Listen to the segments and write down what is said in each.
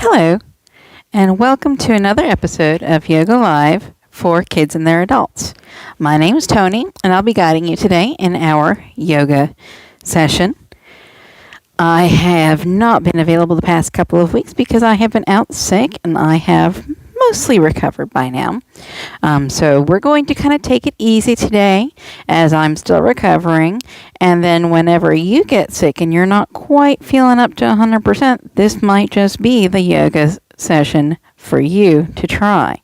Hello, and welcome to another episode of Yoga Live for kids and their adults. My name is Tony, and I'll be guiding you today in our yoga session. I have not been available the past couple of weeks because I have been out sick, and I have mostly recovered by now. So we're going to kind of take it easy today as I'm still recovering. And then whenever you get sick and you're not quite feeling up to 100%, this might just be the yoga session for you to try.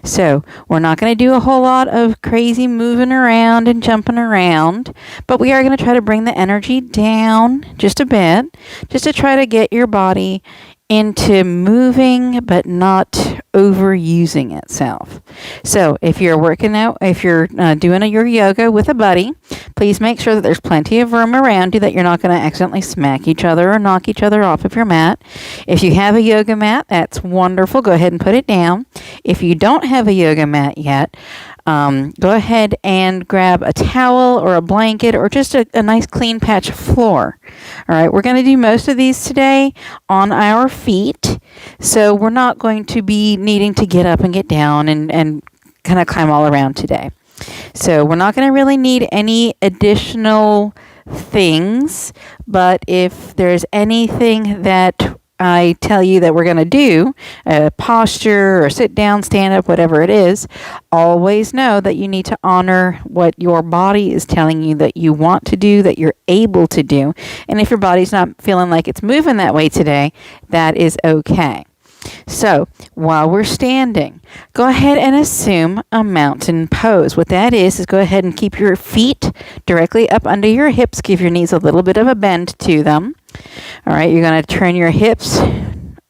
So we're not going to do a whole lot of crazy moving around and jumping around, but we are going to try to bring the energy down just a bit, just to try to get your body into moving but not overusing itself. So if you're working out, if you're doing your yoga with a buddy, please make sure that there's plenty of room around you, that you're not going to accidentally smack each other or knock each other off of your mat. If you have a yoga mat, that's wonderful. Go ahead and put it down. If you don't have a yoga mat yet, go ahead and grab a towel or a blanket or just a nice clean patch of floor. All right, we're going to do most of these today on our feet, so we're not going to be needing to get up and get down and kind of climb all around today. So we're not going to really need any additional things, but if there's anything that I tell you that we're going to do, a posture or sit down, stand up, whatever it is, always know that you need to honor what your body is telling you that you want to do, that you're able to do. And if your body's not feeling like it's moving that way today, that is okay. So while we're standing, go ahead and assume a mountain pose. What that is go ahead and keep your feet directly up under your hips. Give your knees a little bit of a bend to them. All right, you're going to turn your hips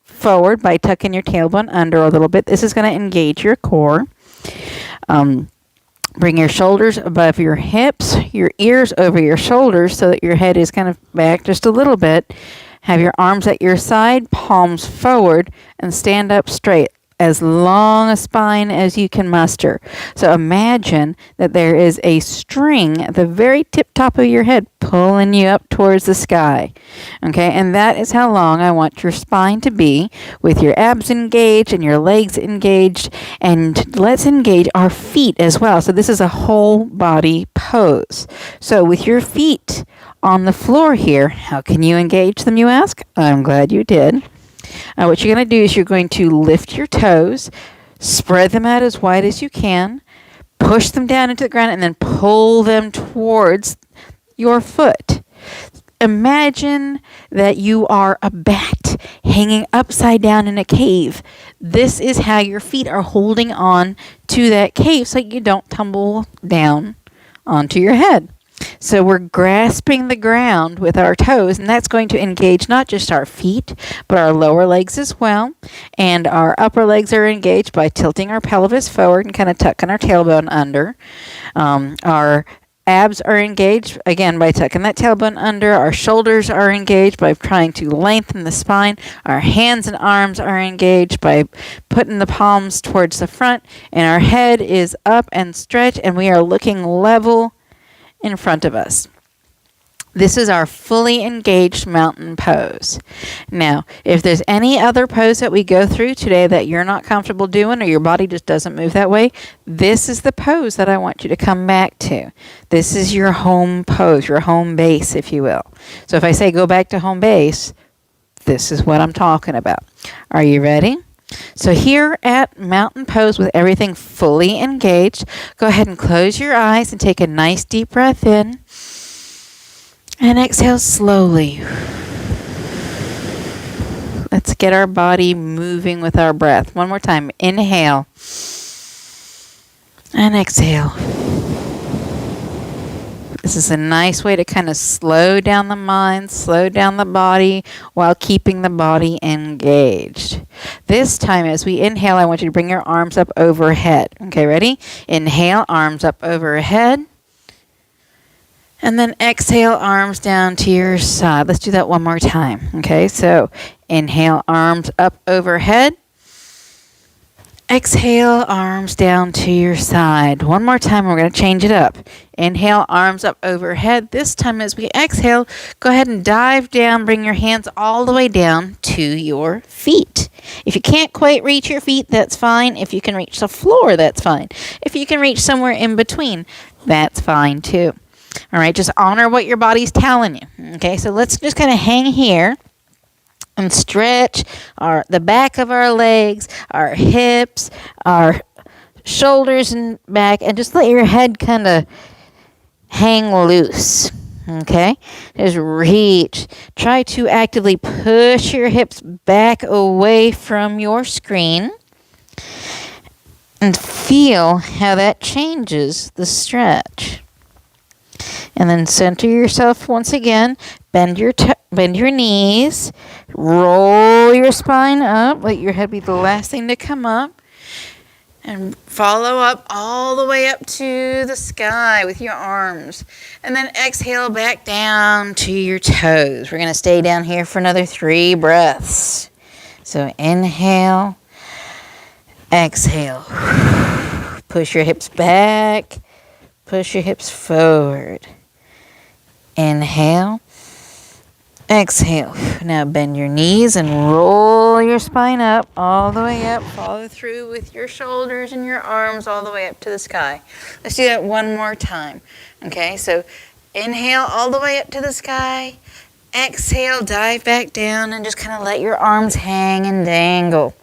forward by tucking your tailbone under a little bit. This is going to engage your core. Bring your shoulders above your hips, your ears over your shoulders so that your head is kind of back just a little bit. Have your arms at your side, palms forward, and stand up straight, as long a spine as you can muster. So imagine that there is a string at the very tip top of your head pulling you up towards the sky. Okay, and that is how long I want your spine to be, with your abs engaged and your legs engaged. And let's engage our feet as well. So this is a whole body pose. So with your feet on the floor here, how can you engage them, you ask? I'm glad you did. What you're going to do is you're going to lift your toes, spread them out as wide as you can, push them down into the ground, and then pull them towards your foot. Imagine that you are a bat hanging upside down in a cave. This is how your feet are holding on to that cave so you don't tumble down onto your head. So we're grasping the ground with our toes, and that's going to engage not just our feet, but our lower legs as well. And our upper legs are engaged by tilting our pelvis forward and kind of tucking our tailbone under. Our abs are engaged, again, by tucking that tailbone under. Our shoulders are engaged by trying to lengthen the spine. Our hands and arms are engaged by putting the palms towards the front. And our head is up and stretched, and we are looking level in front of us. This is our fully engaged mountain pose. Now, if there's any other pose that we go through today that you're not comfortable doing, or your body just doesn't move that way, this is the pose that I want you to come back to. This is your home pose, your home base, if you will. So if I say go back to home base, this is what I'm talking about. Are you ready? So here at mountain pose with everything fully engaged, go ahead and close your eyes and take a nice deep breath in. And exhale slowly. Let's get our body moving with our breath. One more time. Inhale. And exhale. This is a nice way to kind of slow down the mind, slow down the body, while keeping the body engaged. This time, as we inhale, I want you to bring your arms up overhead. Okay, ready? Inhale, arms up overhead. And then exhale, arms down to your side. Let's do that one more time. Okay, so inhale, arms up overhead. Exhale, arms down to your side. One more time, we're going to change it up. Inhale, arms up overhead. This time as we exhale, go ahead and dive down. Bring your hands all the way down to your feet. If you can't quite reach your feet, that's fine. If you can reach the floor, that's fine. If you can reach somewhere in between, that's fine too. All right, just honor what your body's telling you. Okay, so let's just kind of hang here and stretch the back of our legs, our hips, our shoulders and back, and just let your head kind of hang loose. Okay? Just reach. Try to actively push your hips back away from your screen and feel how that changes the stretch. And then center yourself once again. Bend your knees. Roll your spine up. Let your head be the last thing to come up. And follow up all the way up to the sky with your arms. And then exhale back down to your toes. We're going to stay down here for another 3 breaths. So inhale. Exhale. Push your hips back. Push your hips forward. Inhale. Exhale. Now bend your knees and roll your spine up, all the way up. Follow through with your shoulders and your arms all the way up to the sky. Let's do that one more time. Okay, so inhale all the way up to the sky. Exhale, dive back down and just kind of let your arms hang and dangle.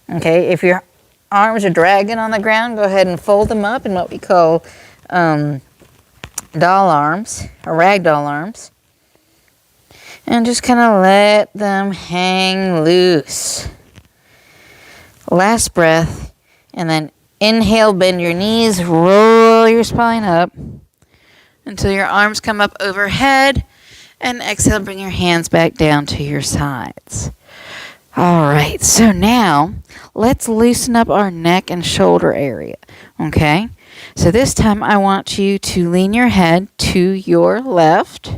Okay, if your arms are dragging on the ground, go ahead and fold them up in what we call doll arms, or ragdoll arms. And just kind of let them hang loose. Last breath. And then inhale, bend your knees, roll your spine up until your arms come up overhead. And exhale, bring your hands back down to your sides. All right, so now let's loosen up our neck and shoulder area. Okay? So this time I want you to lean your head to your left.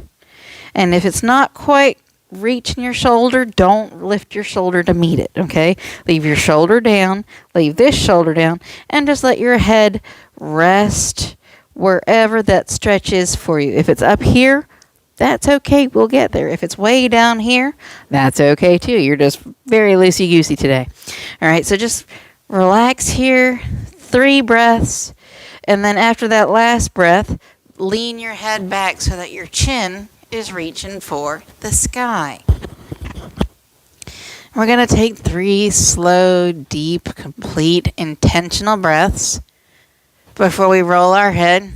And if it's not quite reaching your shoulder, don't lift your shoulder to meet it, okay? Leave your shoulder down, leave this shoulder down, and just let your head rest wherever that stretch is for you. If it's up here, that's okay, we'll get there. If it's way down here, that's okay too. You're just very loosey-goosey today. All right, so just relax here, 3 breaths, and then after that last breath, lean your head back so that your chin is reaching for the sky. We're going to take 3 slow, deep, complete, intentional breaths before we roll our head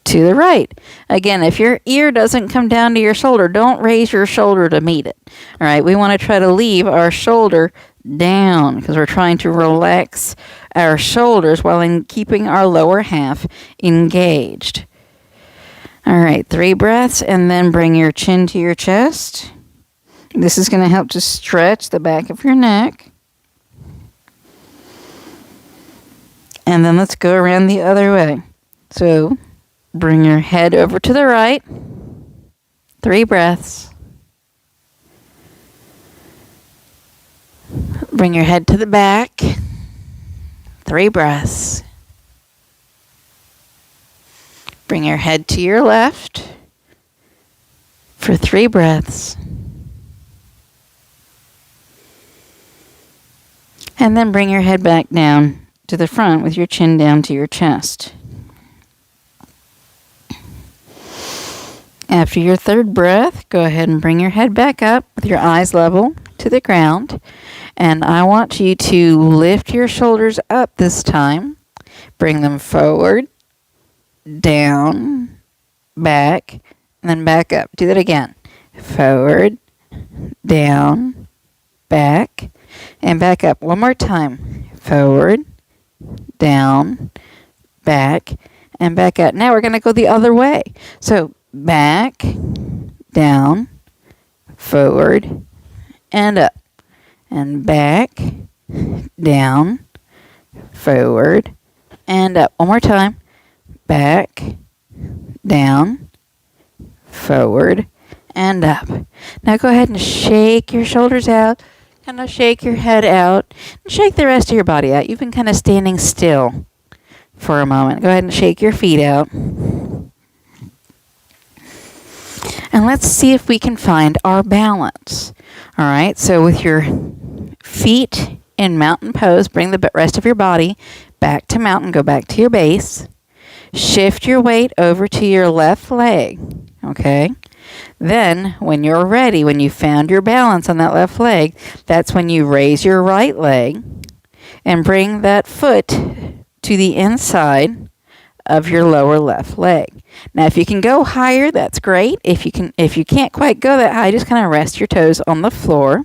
to the right. Again, if your ear doesn't come down to your shoulder, don't raise your shoulder to meet it. All right, we want to try to leave our shoulder down because we're trying to relax our shoulders while keeping our lower half engaged. All right, 3 breaths, and then bring your chin to your chest. This is going to help to stretch the back of your neck. And then let's go around the other way. So bring your head over to the right. 3 breaths. Bring your head to the back. 3 breaths. Bring your head to your left for 3 breaths. And then bring your head back down to the front with your chin down to your chest. After your 3rd breath, go ahead and bring your head back up with your eyes level to the ground. And I want you to lift your shoulders up this time. Bring them forward, down, back, and then back up. Do that again. Forward, down, back, and back up. One more time. Forward, down, back, and back up. Now we're going to go the other way. So back, down, forward, and up. And back, down, forward, and up. One more time. Back, down, forward, and up. Now go ahead and shake your shoulders out. Kind of shake your head out and shake the rest of your body out. You've been kind of standing still for a moment. Go ahead and shake your feet out. And let's see if we can find our balance. All right, so with your feet in mountain pose, bring the rest of your body back to mountain. Go back to your base. Shift your weight over to your left leg. Okay? Then, when you're ready, when you found your balance on that left leg, that's when you raise your right leg and bring that foot to the inside of your lower left leg. Now, if you can go higher, that's great. If you can't quite go that high, just kind of rest your toes on the floor.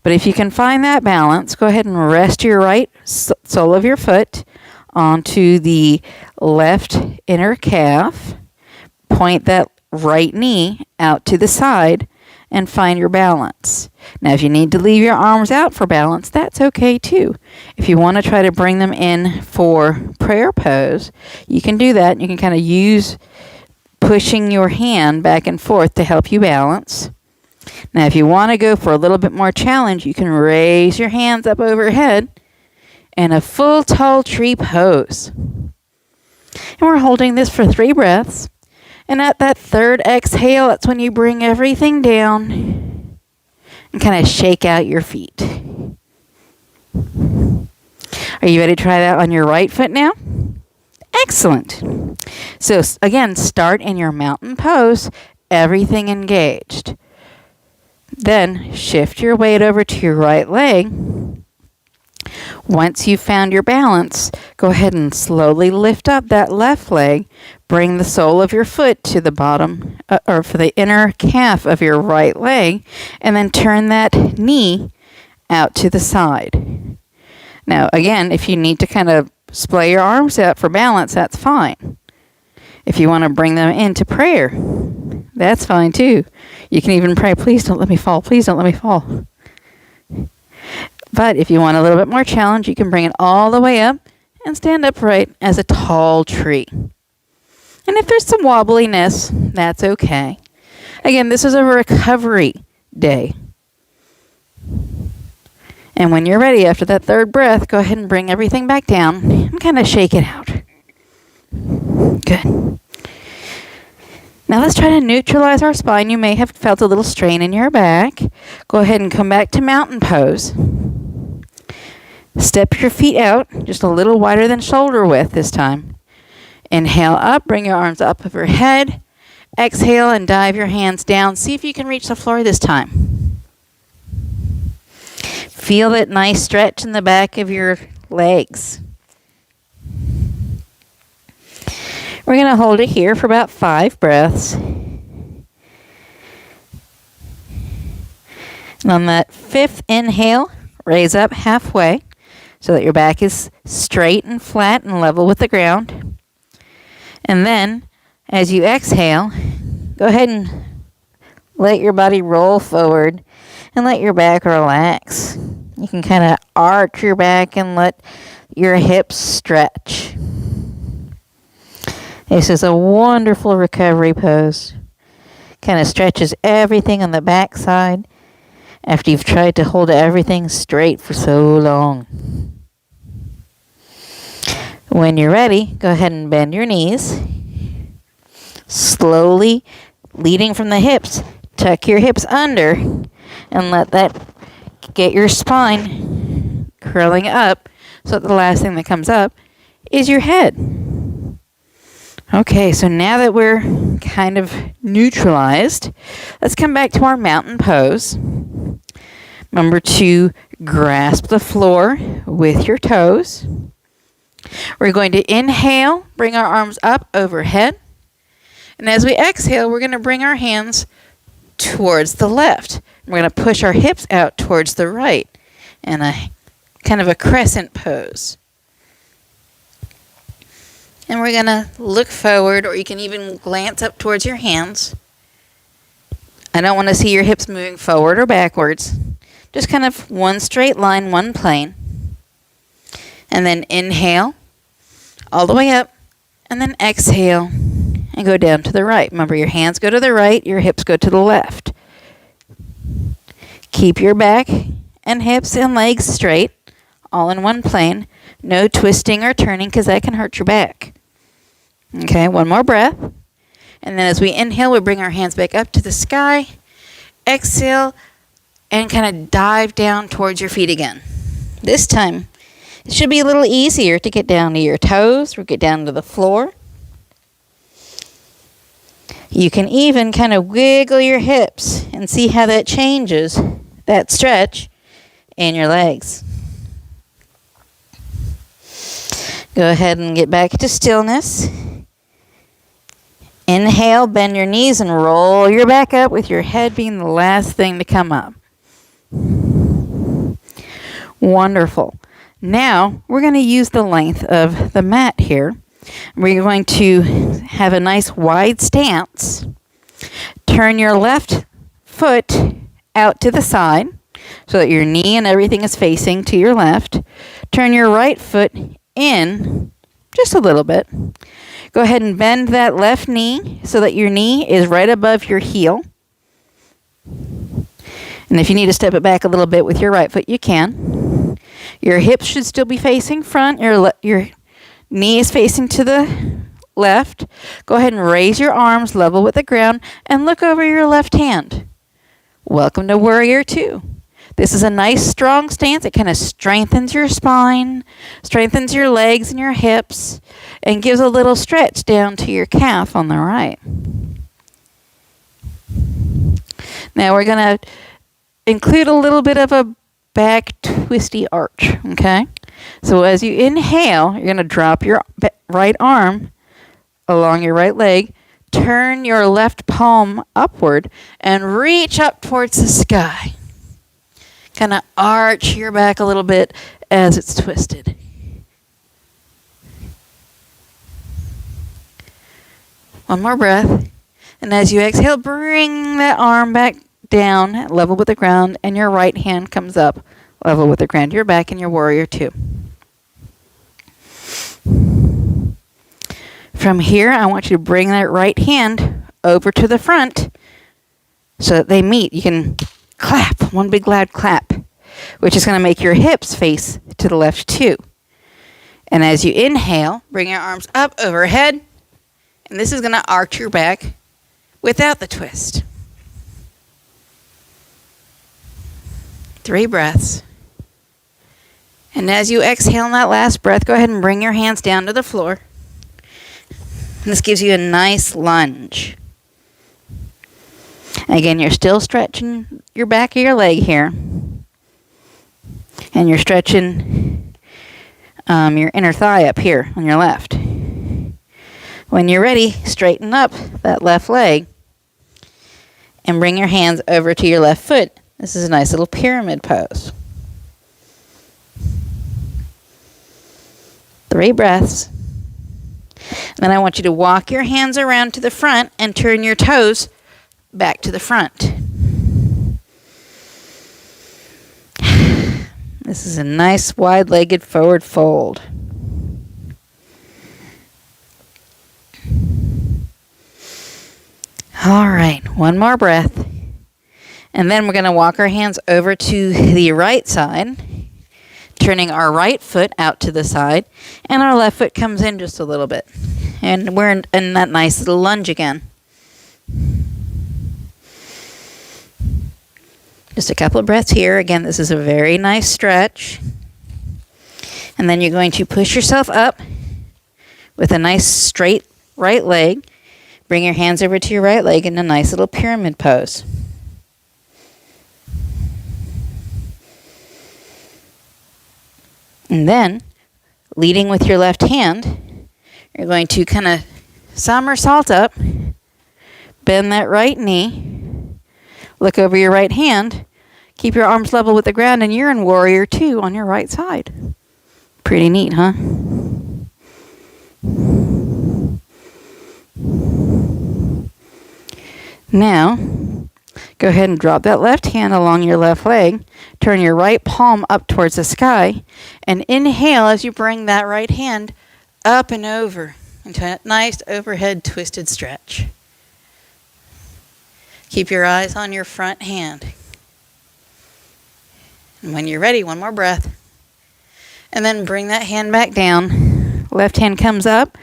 But if you can find that balance, go ahead and rest your right sole of your foot onto the left inner calf. Point that right knee out to the side and find your balance. Now, if you need to leave your arms out for balance, that's okay too. If you want to try to bring them in for prayer pose, you can do that. You can kind of use pushing your hand back and forth to help you balance. Now, if you want to go for a little bit more challenge, you can raise your hands up overhead in a full tall tree pose. And we're holding this for 3 breaths. And at that third exhale, that's when you bring everything down and kind of shake out your feet. Are you ready to try that on your right foot now? Excellent. So again, start in your mountain pose, everything engaged. Then shift your weight over to your right leg. Once you've found your balance, go ahead and slowly lift up that left leg. Bring the sole of your foot to the bottom, or for the inner calf of your right leg, and then turn that knee out to the side. Now, again, if you need to kind of splay your arms out for balance, that's fine. If you want to bring them into prayer, that's fine too. You can even pray, please don't let me fall, please don't let me fall. But if you want a little bit more challenge, you can bring it all the way up and stand upright as a tall tree. And if there's some wobbliness, that's okay. Again, this is a recovery day. And when you're ready, after that third breath, go ahead and bring everything back down and kind of shake it out. Good. Now let's try to neutralize our spine. You may have felt a little strain in your back. Go ahead and come back to mountain pose. Step your feet out, just a little wider than shoulder width this time. Inhale up, bring your arms up overhead. Exhale and dive your hands down. See if you can reach the floor this time. Feel that nice stretch in the back of your legs. We're going to hold it here for about 5 breaths. And on that 5th inhale, raise up halfway so that your back is straight and flat and level with the ground. And then, as you exhale, go ahead and let your body roll forward and let your back relax. You can kind of arch your back and let your hips stretch. This is a wonderful recovery pose. Kind of stretches everything on the back side after you've tried to hold everything straight for so long. When you're ready, go ahead and bend your knees. Slowly, leading from the hips, tuck your hips under and let that get your spine curling up so that the last thing that comes up is your head. Okay, so now that we're kind of neutralized, let's come back to our mountain pose. Remember to grasp the floor with your toes. We're going to inhale, bring our arms up overhead. And as we exhale, we're going to bring our hands towards the left. We're going to push our hips out towards the right in a kind of a crescent pose. And we're going to look forward, or you can even glance up towards your hands. I don't want to see your hips moving forward or backwards. Just kind of one straight line, one plane. And then inhale all the way up, and then exhale and go down to the right. Remember, your hands go to the right, your hips go to the left. Keep your back and hips and legs straight, all in one plane. No twisting or turning because that can hurt your back. Okay, one more breath. And then as we inhale, we bring our hands back up to the sky. Exhale and kind of dive down towards your feet again. This time, it should be a little easier to get down to your toes or get down to the floor. You can even kind of wiggle your hips and see how that changes that stretch in your legs. Go ahead and get back to stillness. Inhale, bend your knees and roll your back up with your head being the last thing to come up. Wonderful. Now, we're going to use the length of the mat here. We're going to have a nice wide stance. Turn your left foot out to the side so that your knee and everything is facing to your left. Turn your right foot in just a little bit. Go ahead and bend that left knee so that your knee is right above your heel. And if you need to step it back a little bit with your right foot, you can. Your hips should still be facing front. Your knee is facing to the left. Go ahead and raise your arms level with the ground and look over your left hand. Welcome to Warrior Two. This is a nice strong stance. It kind of strengthens your spine, strengthens your legs and your hips, and gives a little stretch down to your calf on the right. Now we're going to include a little bit of a back twisty arch, okay? So as you inhale, you're going to drop your right arm along your right leg, turn your left palm upward, and reach up towards the sky. Kind of arch your back a little bit as it's twisted. One more breath. And as you exhale, bring that arm back down, level with the ground, and your right hand comes up, level with the ground. You're back in your Warrior Two. From here, I want you to bring that right hand over to the front so that they meet. You can clap, one big loud clap, which is going to make your hips face to the left too. And as you inhale, bring your arms up overhead, and this is going to arch your back without the twist. 3 breaths. And as you exhale in that last breath, go ahead and bring your hands down to the floor. And this gives you a nice lunge. Again, you're still stretching your back of your leg here. And you're stretching your inner thigh up here on your left. When you're ready, straighten up that left leg and bring your hands over to your left foot. This is a nice little pyramid pose. 3 breaths. And then I want you to walk your hands around to the front and turn your toes back to the front. This is a nice wide-legged forward fold. All right, one more breath. And then we're going to walk our hands over to the right side, turning our right foot out to the side, and our left foot comes in just a little bit. And we're in that nice little lunge again. Just a couple of breaths here. Again, this is a very nice stretch. And then you're going to push yourself up with a nice straight right leg. Bring your hands over to your right leg in a nice little pyramid pose. And then, leading with your left hand, you're going to kind of somersault up, bend that right knee, look over your right hand, keep your arms level with the ground, and you're in Warrior Two on your right side. Pretty neat, huh? Now, go ahead and drop that left hand along your left leg. Turn your right palm up towards the sky. And inhale as you bring that right hand up and over into a nice overhead twisted stretch. Keep your eyes on your front hand. And when you're ready, one more breath. And then bring that hand back down. Left hand comes up,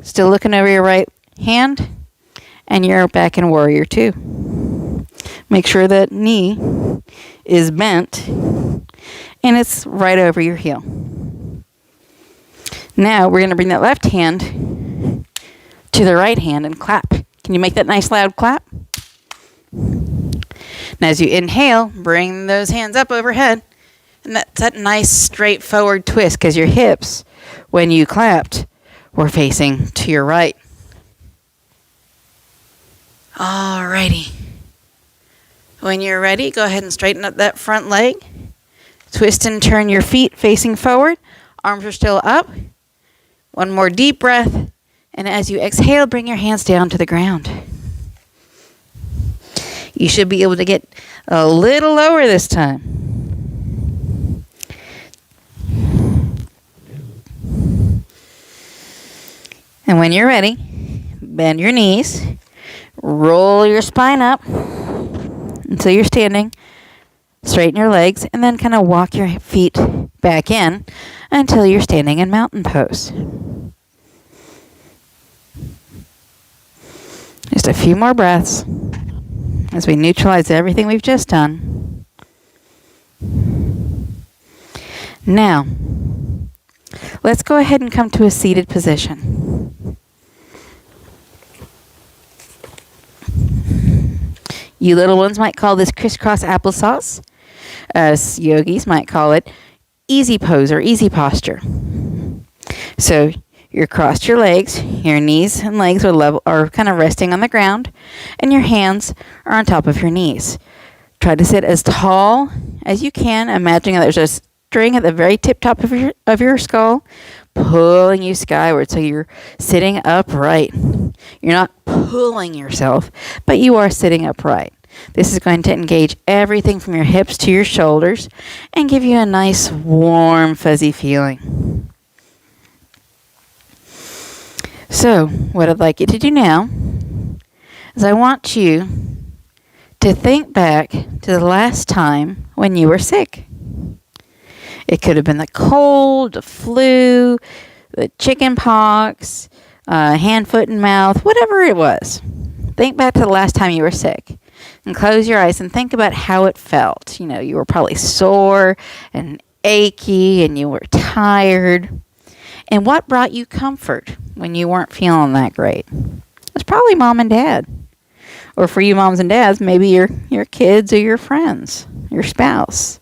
still looking over your right hand, and you're back in Warrior Two. Make sure that knee is bent and it's right over your heel. Now we're going to bring that left hand to the right hand and clap. Can you make that nice loud clap? Now as you inhale, bring those hands up overhead. And that's that nice straight forward twist because your hips, when you clapped, were facing to your right. Alrighty. When you're ready, go ahead and straighten up that front leg. Twist and turn your feet facing forward. Arms are still up. One more deep breath. And as you exhale, bring your hands down to the ground. You should be able to get a little lower this time. And when you're ready, bend your knees, roll your spine up until you're standing, straighten your legs, and then kind of walk your feet back in until you're standing in mountain pose. Just a few more breaths as we neutralize everything we've just done. Now, let's go ahead and come to a seated position. You little ones might call this crisscross applesauce. Us yogis might call it easy pose or easy posture. So you crossed your legs, your knees and legs are kind of resting on the ground, and your hands are on top of your knees. Try to sit as tall as you can, imagining that there's a string at the very tip top of your skull, pulling you skyward so you're sitting upright. You're not pulling yourself, but you are sitting upright. This is going to engage everything from your hips to your shoulders and give you a nice, warm, fuzzy feeling. So, what I'd like you to do now is I want you to think back to the last time when you were sick. It could have been the cold, the flu, the chicken pox, hand, foot, and mouth, whatever it was. Think back to the last time you were sick. And close your eyes and think about how it felt. You know, you were probably sore and achy and you were tired. And what brought you comfort when you weren't feeling that great? It was probably mom and dad. Or for you moms and dads, maybe your kids or your friends, your spouse,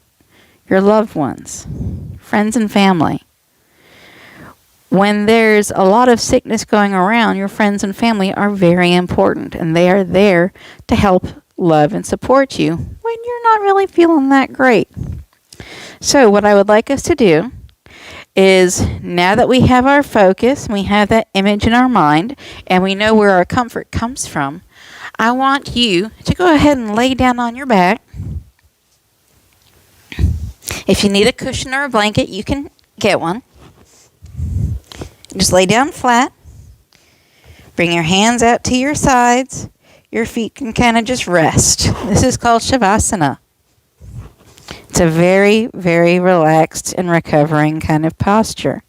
your loved ones, friends and family. When there's a lot of sickness going around, your friends and family are very important, and they are there to help, love, and support you when you're not really feeling that great. So what I would like us to do is, now that we have our focus, we have that image in our mind, and we know where our comfort comes from, I want you to go ahead and lay down on your back. If you need a cushion or a blanket, you can get one. Just lay down flat. Bring your hands out to your sides. Your feet can kind of just rest. This is called Savasana. It's a very, very relaxed and recovering kind of posture.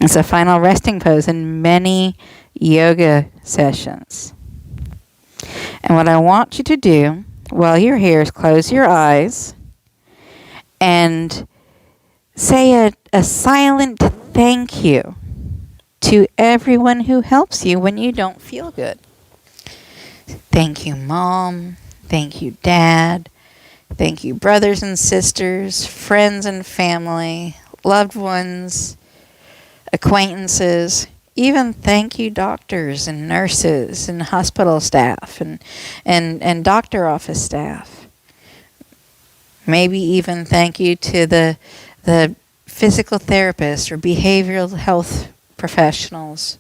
It's a final resting pose in many yoga sessions. And what I want you to do while you're here is close your eyes and say a silent thank you to everyone who helps you when you don't feel good. Thank you, Mom. Thank you, Dad. Thank you, brothers and sisters, friends and family, loved ones, acquaintances. Even thank you, doctors and nurses and hospital staff and doctor office staff. Maybe even thank you to the physical therapists or behavioral health professionals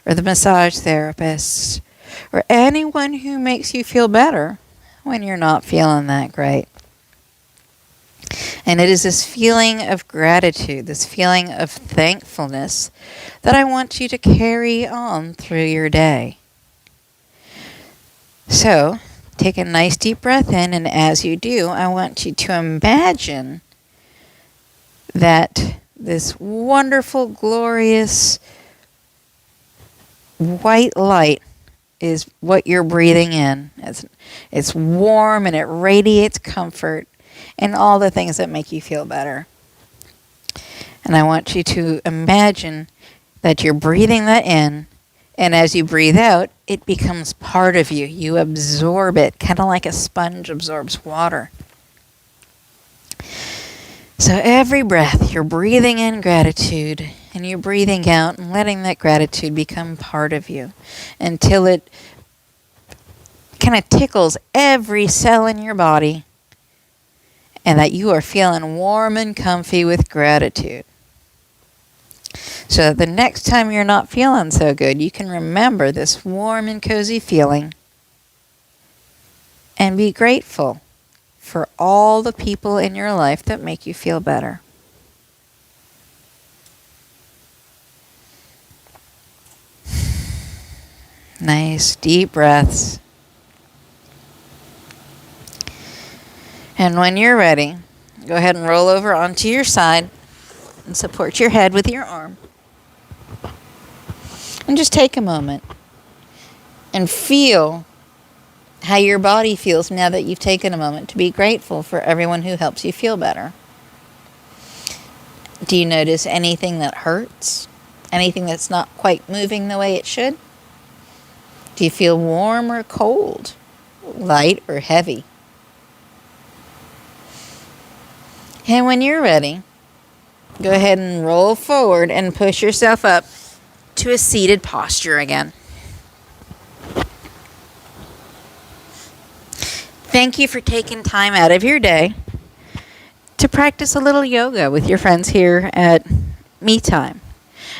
or the massage therapists or anyone who makes you feel better when you're not feeling that great. And it is this feeling of gratitude, this feeling of thankfulness that I want you to carry on through your day. So, Take a nice deep breath in, and as you do, I want you to imagine that this wonderful, glorious white light is what you're breathing in. It's warm and it radiates comfort and all the things that make you feel better. And I want you to imagine that you're breathing that in, and as you breathe out, it becomes part of you. You absorb it, kind of like a sponge absorbs water. So every breath, you're breathing in gratitude, and you're breathing out and letting that gratitude become part of you until it kind of tickles every cell in your body, and that you are feeling warm and comfy with gratitude. So that the next time you're not feeling so good, you can remember this warm and cozy feeling and be grateful for all the people in your life that make you feel better. Nice deep breaths. And when you're ready, go ahead and roll over onto your side and support your head with your arm. And just take a moment and feel how your body feels now that you've taken a moment to be grateful for everyone who helps you feel better. Do you notice anything that hurts? Anything that's not quite moving the way it should? Do you feel warm or cold? Light or heavy? And when you're ready, go ahead and roll forward and push yourself up to a seated posture again. Thank you for taking time out of your day to practice a little yoga with your friends here at Me Time.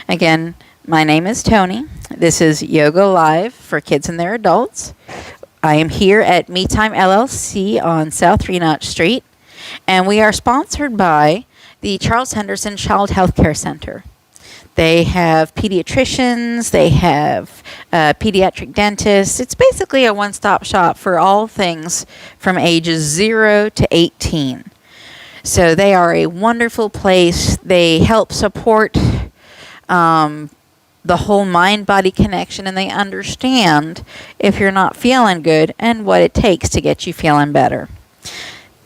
Again, my name is Tony. This is Yoga Live for kids and their adults. I am here at Me Time LLC on South 3 Notch Street, and we are sponsored by the Charles Henderson Child Health Care Center. They have pediatricians, they have pediatric dentists. It's basically a one-stop shop for all things from ages 0 to 18. So they are a wonderful place. They help support the whole mind-body connection, and they understand if you're not feeling good and what it takes to get you feeling better.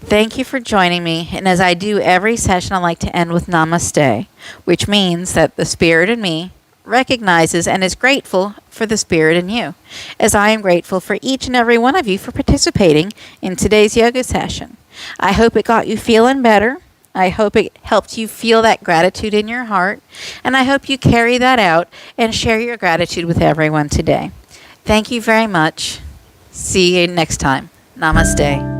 Thank you for joining me, and as I do every session, I like to end with Namaste, which means that the Spirit in me recognizes and is grateful for the Spirit in you, as I am grateful for each and every one of you for participating in today's yoga session. I hope it got you feeling better. I hope it helped you feel that gratitude in your heart, and I hope you carry that out and share your gratitude with everyone today. Thank you very much. See you next time. Namaste.